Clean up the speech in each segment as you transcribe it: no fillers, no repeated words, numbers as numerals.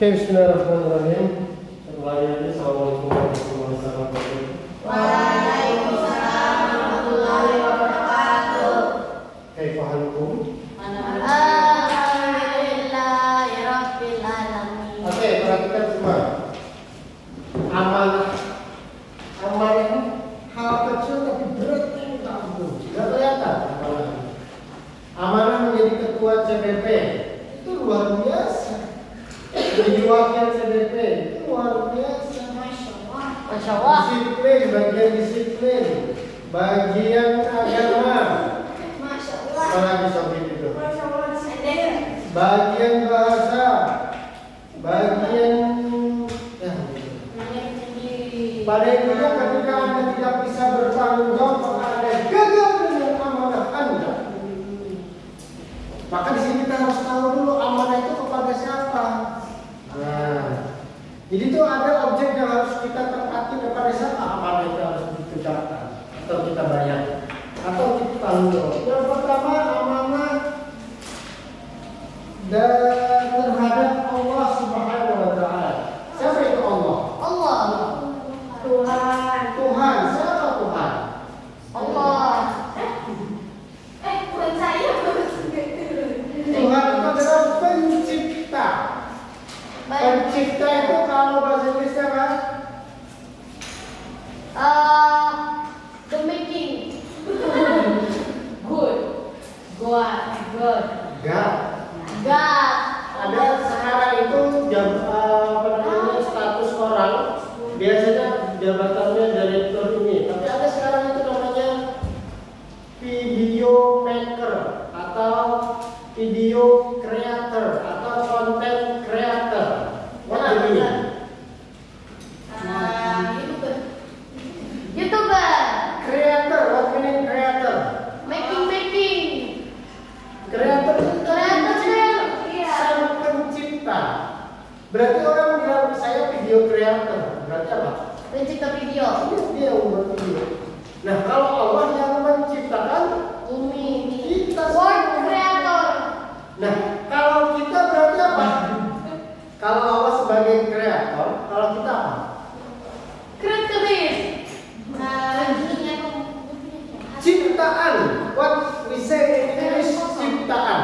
Oke, bismillahirrahmanirrahim. Assalamualaikum warahmatullahi wabarakatuh. Waalaikumsalam warahmatullahi wabarakatuh. Kaifahalukum? Alhamdulillahirabbil alamin. Oke, perhatikan semua. Amanah hal kecil tapi beratnya minta ampun. Tidak kelihatan amanah. Amanah menjadi ketua CBP itu luar biasa. Jadi wakil CBP itu luar biasa. Masya Allah. Disiplin, bagian disiplin, bagian agama. Masya Allah. Apalagi sobat itu. Masya Allah. Bagian bahasa, bagian ya. Pada intinya ketika Anda tidak bisa bertanggung jawab, maka Anda gagal dengan amanah Anda. Maka di sini kita harus tahu dulu amanah itu kepada siapa. Nah, jadi itu ada objek yang harus kita tepati kepada siapa amanah itu harus dikerjakan atau kita bayar atau kita tanggung jawab. Yang pertama amanah terhadap Allah Subhanahu wa Ta'ala. Siapa itu Allah? Allah. Tuhan. Tuhan. Siapa Tuhan? Allah. Bukan saya. Tuhan itu adalah pencipta. Pencipta itu kalau bahasa Inggrisnya kan? The making. Good. God. God. God. Ada sekarang itu status orang biasanya jabatannya direktur ini, tapi ada sekarang itu namanya video maker atau video creator atau content creator. What do you mean? YouTuber. Creator, what meaning creator? Making. Creator itu Iya. sang pencipta. Berarti orang bilang saya video creator, berarti apa? Pencipta video. Dia yang membuat video. Nah, kalau Allah yang menciptakan Ini. kita Word semua. creator. Nah, kalau kita berarti apa? Kalau Allah sebagai kreator, kalau kita apa? Kreatif. Ciptaan. What we say in English, ciptaan.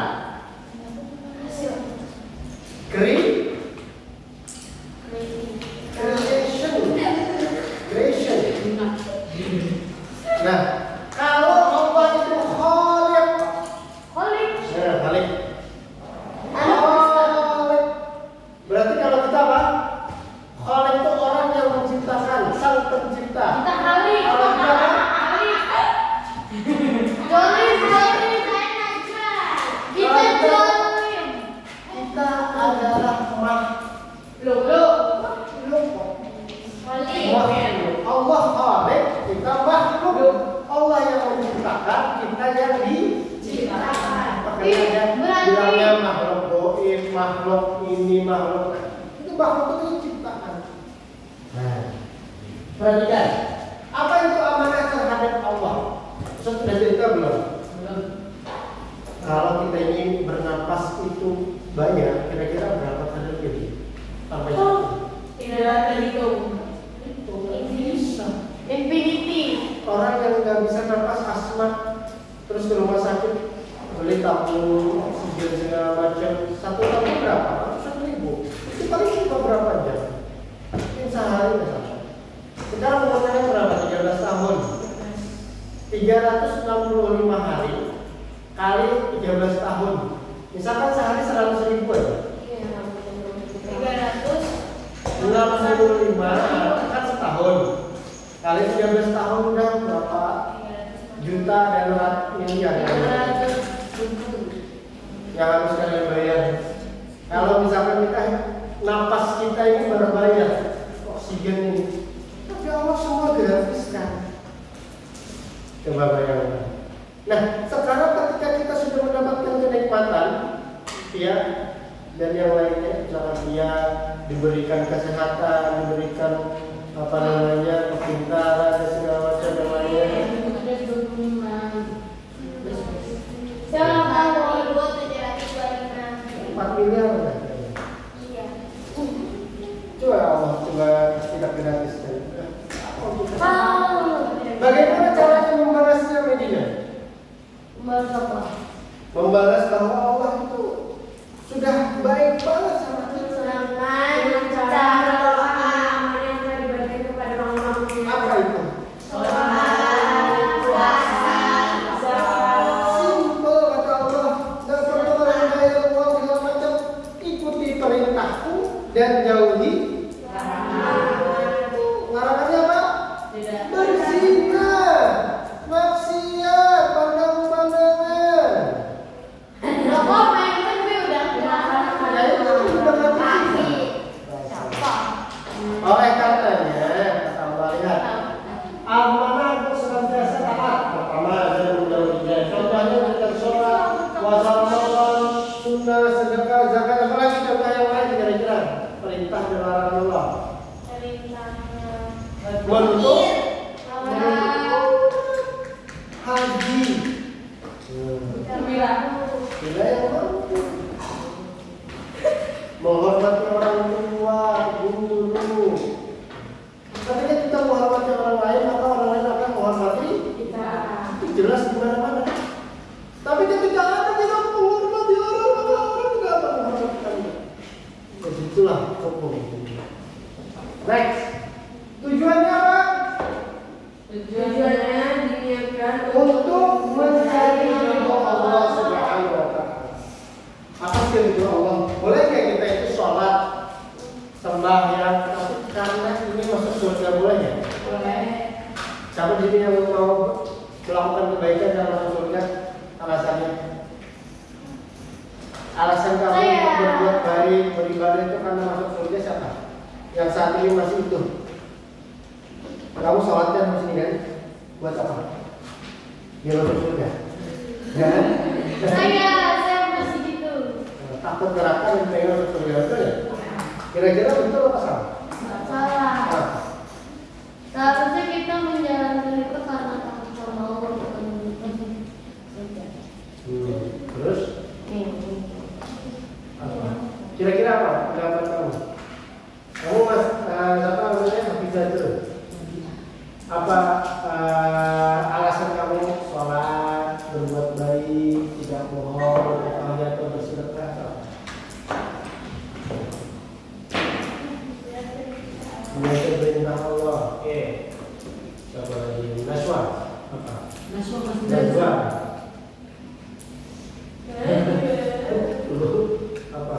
Creation. Nah, kalau Allah itu khaliq. Holik. Khaliq. Berarti kalau kita apa? Khaliq itu orang yang menciptakan, sang pencipta. Kita holik. Kalau kita apa? Jolim. Kita jolim. Kita adalah Makhluk. Allah khaliq, kita makhluk. Allah yang menciptakan, kita yang diciptakan. Makanya bilangnya makhluk goib, makhluk ini, makhluk itu makhluk itu ciptaan. Nah, perhatikan, apa itu amanah terhadap Allah? Ustaz sudah cerita belum? Kalau kita ini bernapas itu banyak, kira-kira berapa kali lebih? Sampai Tidak terhitung. Infinity. orang yang nggak bisa napas asma terus ke rumah sakit beli tabung oksigen segala macam, satu tabung berapa? 100.000. Itu paling cuma berapa jam? Mungkin sehari nggak sampai. Sekarang umurnya berapa? 13 tahun. 365 hari kali 13 tahun. Misalkan sehari 100.000 ya? 365 kan setahun. Kali 13 tahun udah berapa juta dan miliar yang harus kalian bayar. Kalau misalkan kita napas kita ini berbayar oksigen ini, tapi Allah semua gratis kan. Coba bayangkan. Nah, sekarang ketika kita sudah mendapatkan kenikmatan, ya, dan yang lainnya, misalkan dia diberikan kesehatan, diberikan kepintaran dan segala macam yang lainnya. Siapa tahu? 4 miliar. Iya. perintahku dan jauhi larangannya apa? Berzina, maksiat, pandang-pandangan. Udah kok main kan gue udah Ya itu udah mati. Siapa? Oleh karenanya, kata Allah, lihat, amanah untuk senantiasa taat. Pertama, dan menjauhinya. Contohnya dengan sholat, puasa Ramadan, sunnah, sedekah, zakat, apalagi contoh yang lain kira-kira perintah dan larangan Allah. Untuk haji. Bila yang mampu menghormati orang tua, guru. Ketika kita menghormati orang lain, maka orang lain akan menghormati kita. Itu jelas di mana-mana. Tapi ketika ada kita menghormati orang, maka orang tidak akan menghormati kita. Begitulah hukum. Next. Tujuannya apa? Tujuannya diniatkan Untuk mencari ridho Allah Subhanahu wa Ta'ala. Apa sih ridho Allah? Boleh nggak kita itu sholat, sembahyang, tapi karena ini masuk surga, boleh ya? boleh. Siapa di sini yang mau melakukan kebaikan dan masuk surga? Alasannya? Alasan kamu untuk berbuat baik, beribadah itu karena masuk surga siapa? Yang saat ini masih utuh. Kamu sholat kan di sini kan? Buat apa? Biar masuk surga. Jangan. Saya masih gitu. Takut neraka dan pengen masuk surga, betul ya? Kira-kira betul apa salah? Salah. Ah. Seharusnya kita menjalankan itu karena takut sama Allah bukan Terus? Apa? Kira-kira apa pendapat kamu? Kamu mas, apa namanya? Hafizah dulu. Apa alasan kamu sholat, berbuat baik, tidak bohong, bertauhid atau bersedekah? Menjaga perintah Allah. Oke. Coba lagi. Naswa. Apa? Najwa. Apa?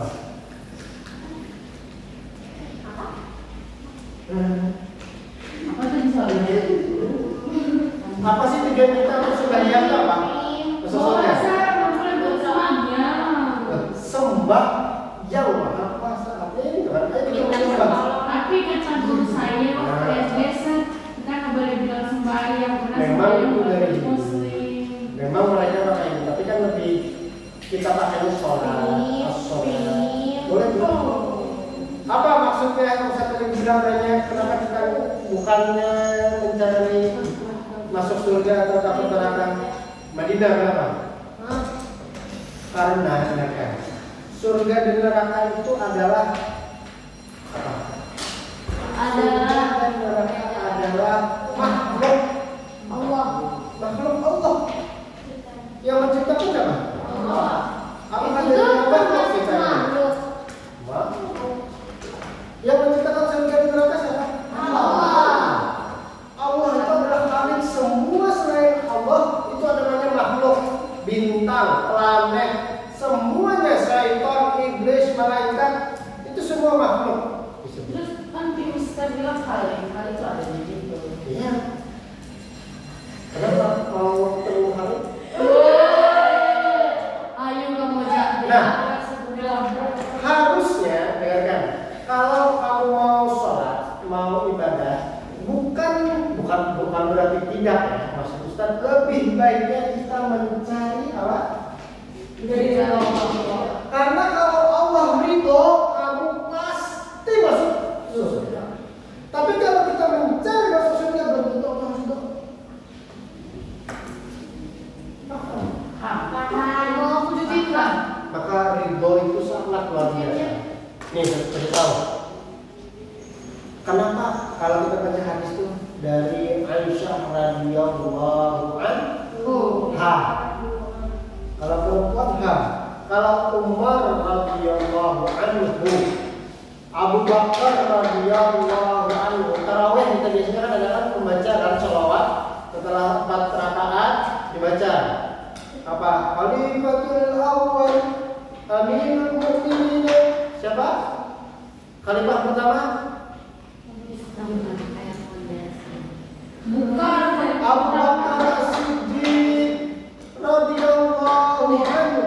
Apa sih tujuan kita untuk sembahyang itu apa? Sesungguhnya sembah yang maha kuasa. Artinya ini kan? Tapi kecampur saya biasa kita nggak boleh bilang sembahyang karena Memang sembahyang itu dari bukan muslim. Memang mereka pakai ini, tapi kan lebih kita pakai sholat, as-sholat. Boleh belum? Apa maksudnya Ustaz tadi bilang banyak? Kenapa kita bukannya mencari masuk surga atau takut neraka? Madinah kenapa? Karena surga dan neraka itu adalah apa? Surga dan neraka adalah makhluk Allah. makhluk Allah. Yang menciptakan siapa? Allah. Apa Itu kata makhluk kita? makhluk. Makhluk. Yang menciptakan surga dan neraka siapa? Allah. Allah itu adalah khalik, semua selain Allah itu namanya makhluk, bintang, planet, semuanya syaitan, iblis, malaikat itu semua makhluk. Terus kan di Ustaz bilang kali itu ada di situ. Iya. Kenapa mau ketemu khalik? Ayo kamu jadi. Nah, harusnya dengarkan, kalau kamu mau sholat, mau ibadah, bukan berarti tidak ya, maksud Ustaz, lebih baiknya kita mencari apa? Dari Allah. Karena kalau Allah ridho, kamu pasti masuk surga. Tapi kalau kita mencari masuk surga belum tentu Allah ridho. Mau aku cuci kan? Maka ridho itu sangat luar biasa. Nih, saya kasih tahu. Kenapa kalau kita baca hadis itu dari Aisyah radhiyallahu anha. Kalau perempuan ha. Kalau Umar radhiyallahu anhu, Abu Bakar radhiyallahu anhu. Tarawih kita biasanya kan adalah membaca dan sholawat setelah 4 rakaat dibaca. Apa? Khalifatul awwal Amirul Mukminin siapa? Khalifah pertama Bukan. Abu Bakar As-Siddiq radhiyallahu anhu.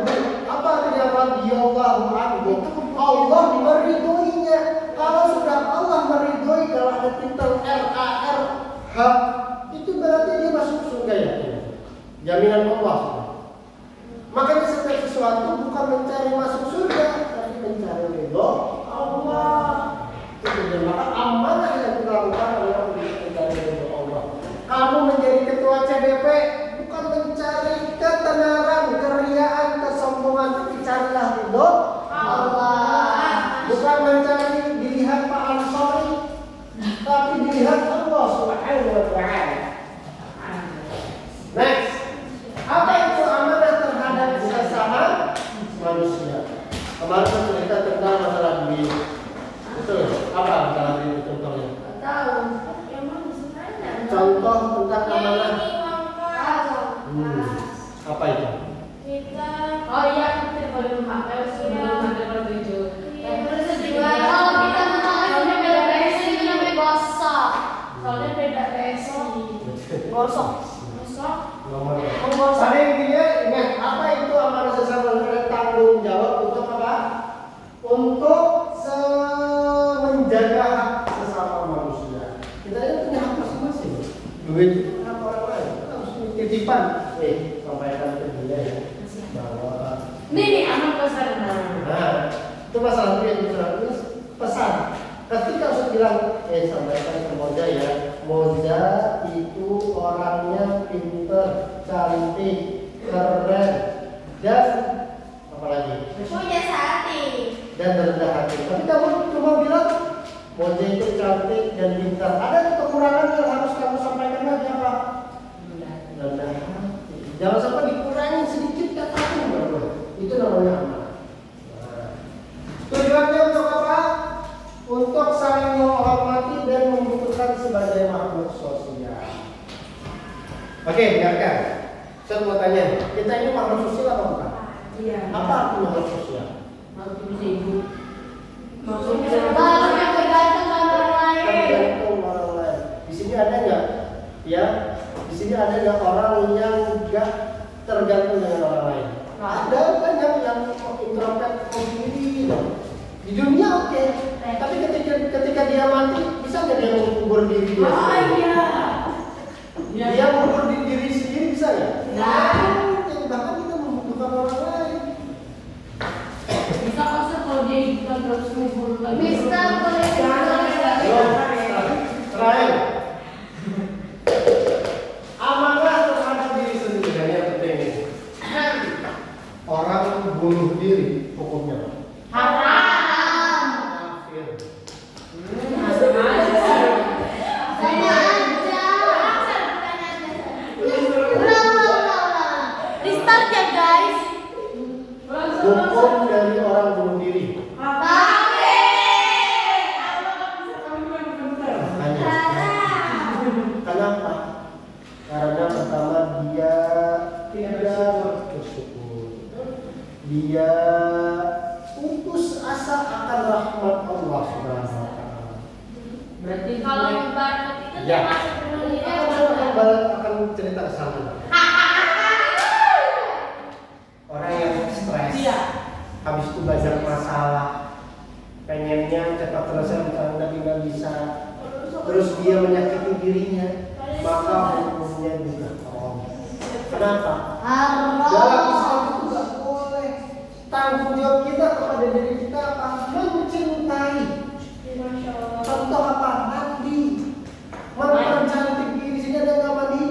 Apa artinya radhiyallahu anhu? Allah meridhoinya. Kalau sudah Allah meridhoi, kalau ada titel RARH, itu berarti dia masuk surga ya. Jaminan Allah. Makanya setiap sesuatu bukan mencari masuk surga, tapi mencari ridho Allah. Itu maka amanah yang kita lakukan adalah untuk mencari ridho Allah. Kamu menjadi ketua CBP bukan mencari ketenaran, keriaan, kesombongan, tapi carilah ridho Allah. Bukan mencari dilihat Pak Ansori, tapi dilihat Allah Subhanahu wa Ta'ala. Next, apa itu amanah terhadap sesama manusia? Kemarin kita cerita tentang masalah duit. Betul? Apa masalah duit contohnya? Tahu. Contoh tentang amanah. Apa itu? Oh iya, kita boleh memakai sebelum ada bertujuh. Kalau kita mengetahui beda resi itu namanya gosok. Soalnya beda resi. Gosok. Pada intinya ingat apa itu amanah sesama manusia, tanggung jawab untuk apa? Untuk menjaga hak sesama manusia. Kita ini punya hak masing-masing. Duit itu hak orang lain. Kita harus titipan. Sampaikan ke dia ya. Bahwa Nih anak besar. nah, itu masalah duit itu pesan. Ketika harus bilang, sampaikan ke Moja ya, Moja itu orangnya pinter, cantik, keren, dan apa lagi? Dan rendah hati. Tapi kamu cuma bilang Moja itu cantik dan pintar. Ada kekurangan yang harus kamu sampaikan lagi apa? Rendah hati. Jangan sampai dikurangi sedikit katamu. Itu namanya amanah. Tujuannya untuk apa? Untuk saling menghormati dan membutuhkan sebagai makhluk sosial. Oke, dengarkan. Saya mau tanya, kita ini makhluk sosial apa bukan? Iya. Apa arti makhluk sosial? Makhluk bisa ibu. Kalau yang bergantung sama orang lain. Tergantung orang lain. Di sini ada nggak? Ya, di sini ada nggak orang yang nggak tergantung dengan orang lain? Ada banyak yang introvert sendiri. Di dunia oke. Tapi ketika dia mati, bisa nggak dia mengubur diri dia sendiri? Iya. Dia mengubur diri sendiri bisa nggak? Nah. Bahkan kita membutuhkan orang lain. Bisa kasih kalau dia ikutan terus ngubur lagi. Bisa boleh. Terakhir, amanah terhadap diri sendiri yang penting ini. Orang bunuh diri hukumnya Haram. kafir. Sama aja. Restart ya guys. Hukum dari orang bunuh diri. Hanya. Kenapa? Karena pertama dia tidak bersyukur. Dia putus asa akan rahmat Allah Subhanahu wa Ta'ala. Berarti Kalau ibarat itu Ya. dia masih bunuh diri akan cerita ke sana. Orang yang stres, Iya. habis itu banyak masalah, pengennya cepat selesai tapi nggak bisa, terus dia menyakiti dirinya, maka hukumnya juga haram. Kenapa? Dalam Islam itu nggak boleh. Tanggung jawab kita kepada diri kita apa? Mencintai. Contoh apa? Mandi. Mempercantik diri. Sini ada nggak mandi?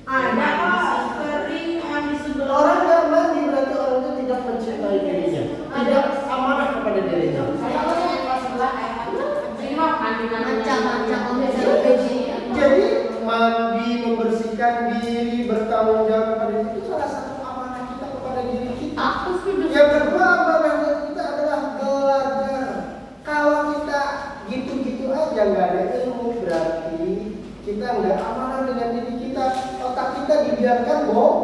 ada kok kering mandi sebelum. Orang nggak mandi berarti orang itu tidak mencintai dirinya, tidak amanah kepada dirinya. Jadi mandi, membersihkan diri, bertanggung jawab kepada diri itu salah satu amanah kita kepada diri kita. Yang kedua amanah kita adalah belajar. Kalau kita gitu-gitu aja nggak ada ilmu, berarti kita nggak amanah dengan diri kita. Otak kita dibiarkan botol.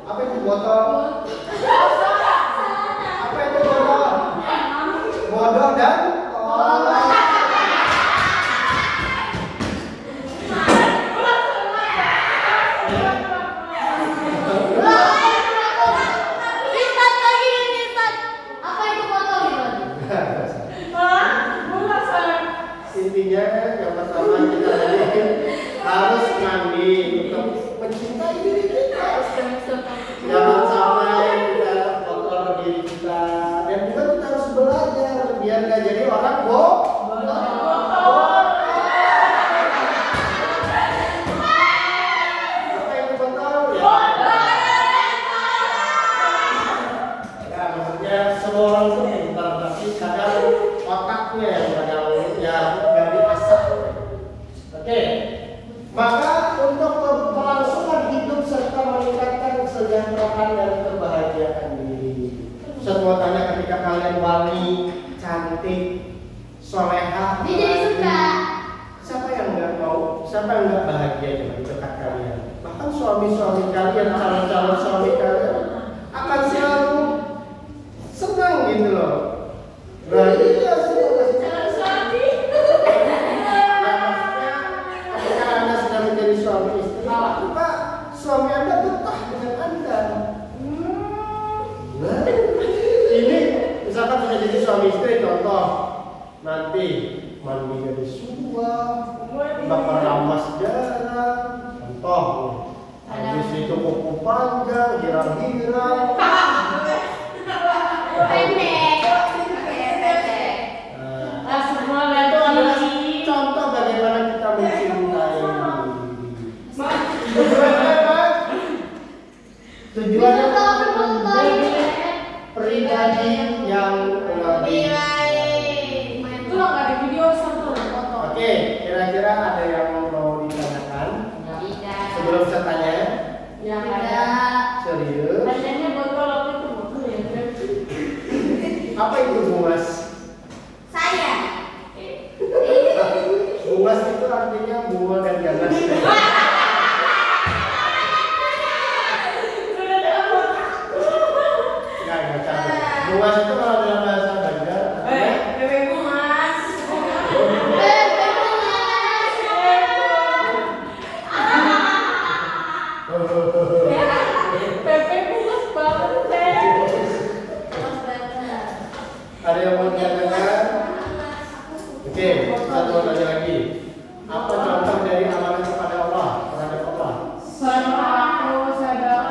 Apa itu botol? Apa intinya yang pertama kita harus mandi untuk mencintai diri kita. Jangan sampai kita kotor diri kita, dan juga kita harus belajar biar nggak jadi orang bohong. Apa itu kotor? Ya maksudnya semua orang itu pintar, tapi kadang otaknya yang kadang ya nggak diasah. Oke. Maka untuk kelangsungan hidup serta meningkatkan kesejahteraan dan kebahagiaan diri. Semua tanya ketika kalian wangi, cantik, soleha. Dia jadi suka. Siapa yang nggak mau? Siapa yang nggak bahagia dengan dekat kalian? Bahkan suami-suami kalian, calon-calon suami kalian akan selalu senang gitu loh. Berarti ya semua suami istri, Pak, suami Anda betah dengan Anda. Nah, ini misalkan sudah jadi suami istri, contoh nanti mandi dari suam, bakar ramas jarang, contoh, habis itu kuku panjang, girang-girang. Contoh bagaimana kita mencintai. Tujuannya pribadi yang lebih baik. Itu loh, nggak ada video satu foto. Oke, kira-kira ada yang mau ditanyakan? Sebelum saya tanya, Yang ada. serius. Tanyanya botol apa itu botol ya? Apa itu bungas? Saya. Bungas itu artinya bunga dan ganas. Bungas itu kalau dalam bahasa Banjar, Bebek bungas. Bebek bungas banget. ada yang mau ditanyakan? Oke, satu mau tanya lagi. Apa contoh dari amalan kepada Allah terhadap Allah? Selaku sedekah,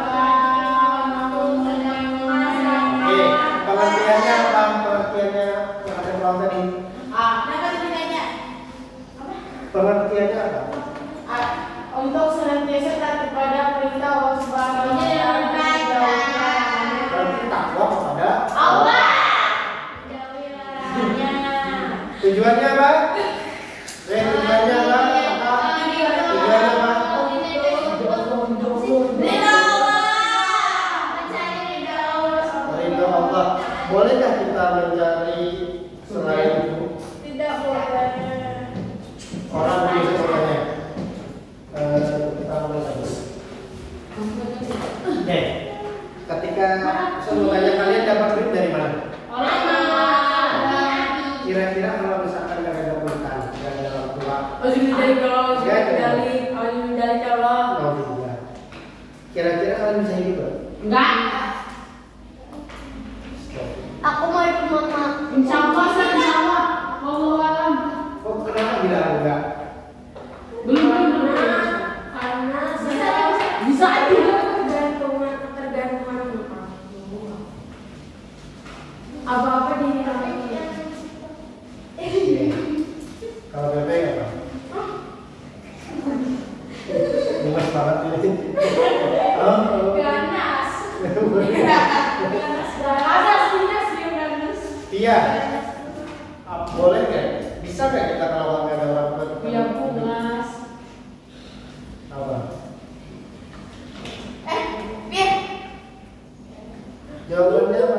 Oke, pengertiannya apa? Pengertiannya terhadap Allah tadi? Pengertiannya apa? untuk senantiasa taat kepada perintah Allah Subhanahu wa Ta'ala. Berarti takwa kepada Allah. Tujuannya apa? Tujuannya apa? Tujuannya apa? Ridho Allah. Bolehkah kita mencari selain itu? Tidak boleh. Orang bisa bertanya. Kita mulai lagi. Oke. Ketika saya mau tanya kalian dapat duit dari mana? Kira-kira kalau misalkan kalian dapat utang dari orang tua, kira-kira kalian bisa hidup nggak? Enggak. Aku mau ikut mama. Insya Allah. Wallahu a'lam. Kok kenapa bilang enggak? Belum. Karena Bisa aja. ketergantungan Apa-apa di Kalau bebek apa? Bungas banget ini. ganas. Ada aslinya sih ganas. Iya. Boleh nggak? Bisa nggak kita kalau nggak ada orang tua? Iya bungas. Apa? Biar Jawabannya apa?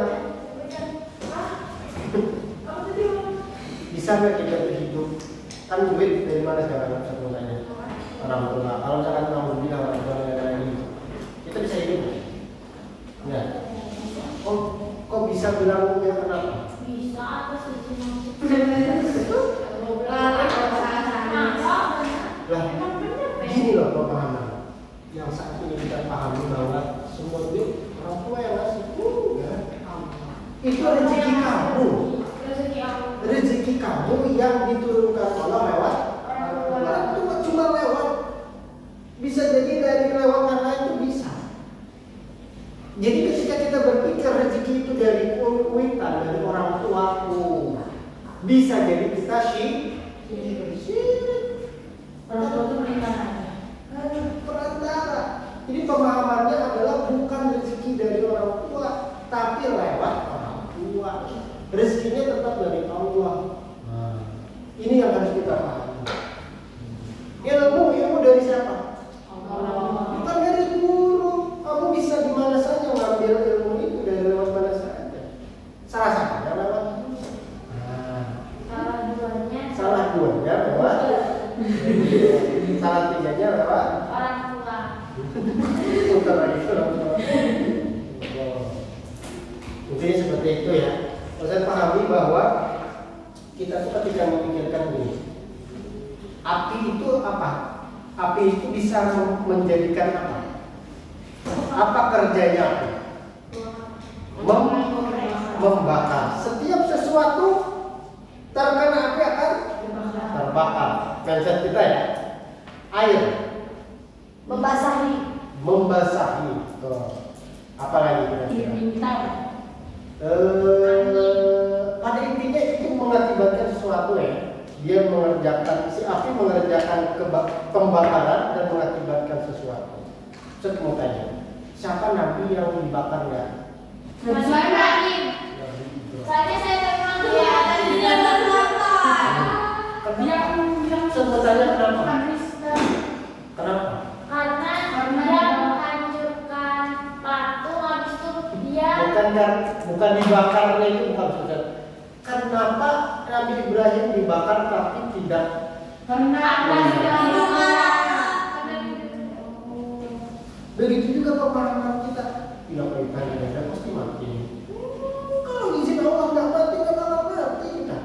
Bisa nggak kita hidup? Kan duit dari mana sekarang sebenarnya? Orang tua. Kalau misalkan kamu bilang orang tua nggak ada lagi, kita bisa hidup nggak? Nggak. Kok bisa bilang ya kenapa? bisa apa sih? Lah, gini loh pemahaman yang saat ini kita pahami bahwa semua duit orang tua yang ngasih. Enggak. Itu rezeki kamu. Rezeki kamu yang diturunkan Allah lewat bisa jadi kita syirik. Orang tua itu perintah. Perantara. Jadi pemahamannya adalah bukan rezeki dari orang tua, tapi lewat orang tua. Rezekinya tetap dari Allah. Ini yang harus kita pahami. Ilmu dari siapa? Bukan dari guru. Kamu bisa di mana saja ngambil ilmu itu, dari lewat mana saja. Salah satunya lewat salah duanya lewat salah tiganya lewat orang tua. putar lagi orang tua. Intinya seperti itu ya. Saya pahami bahwa kita tuh ketika memikirkan ini, api itu apa? Api itu bisa menjadikan apa? Apa kerjanya api? Membakar. Setiap sesuatu terkena api akan terbakar. Mindset kita ya. Air Membasahi. Apa lagi kira-kira? Pada intinya itu mengakibatkan sesuatu ya. Dia mengerjakan, si api mengerjakan pembakaran dan mengakibatkan sesuatu. Saya mau tanya, siapa nabi yang dibakarnya? Mas Ibrahim. Saya memang dia ada di dalam apa? Saya mau tanya kenapa? Kenapa? Karena dia menghancurkan patung, habis itu dia Bukan dibakarnya itu bukan susah. Kenapa Nabi Ibrahim dibakar tapi tidak? Begitu juga pemahaman kita. Tidak kaitannya dengan pasti mati. Kalau izin Allah nggak mati, nggak bakal mati kita.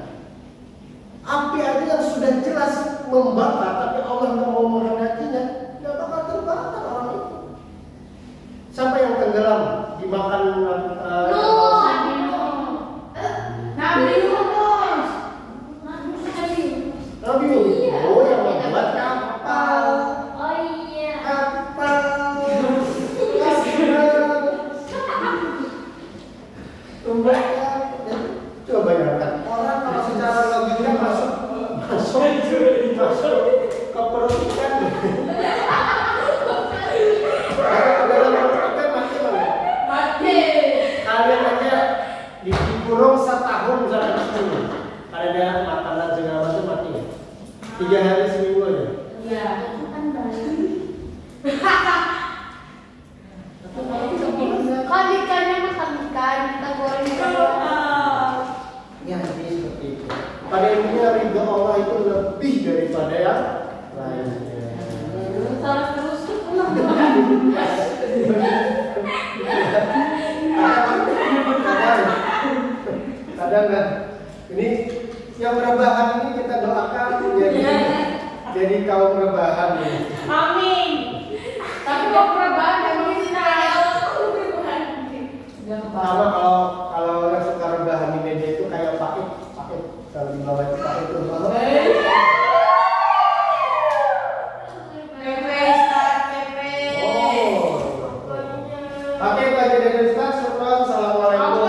Api aja yang sudah jelas membakar, tapi Allah nggak mau menghendakinya, nggak bakal terbakar orang itu. Siapa yang tenggelam dimakan Nabi Nuh. Oh, yang membuat kapal. oh iya. Kapal. Tumbaknya. Coba bayangkan orang kalau secara logika masuk ke perut ikan. Kalau dalam perut ikan mati mana? Mati. Kalian aja dikurung setahun misalnya seminggu. Ada makanan segala macam mati ya? 3 hari seminggu aja. Iya. Itu kan baik. Kan ikannya makan ikan, kita goreng Ya, ini seperti itu. Pada intinya ridho Allah itu lebih daripada yang lainnya. Salah terus. Kadang kan ini yang rebahan ini kita doakan jadi kaum rebahan ini. Amin. Tapi kok perubahan yang kita Pertama kalau yang suka rebahan di meja itu kayak paket kalau di bawah itu paket itu bawah. Oke, Pak Jadi Ustaz, assalamualaikum.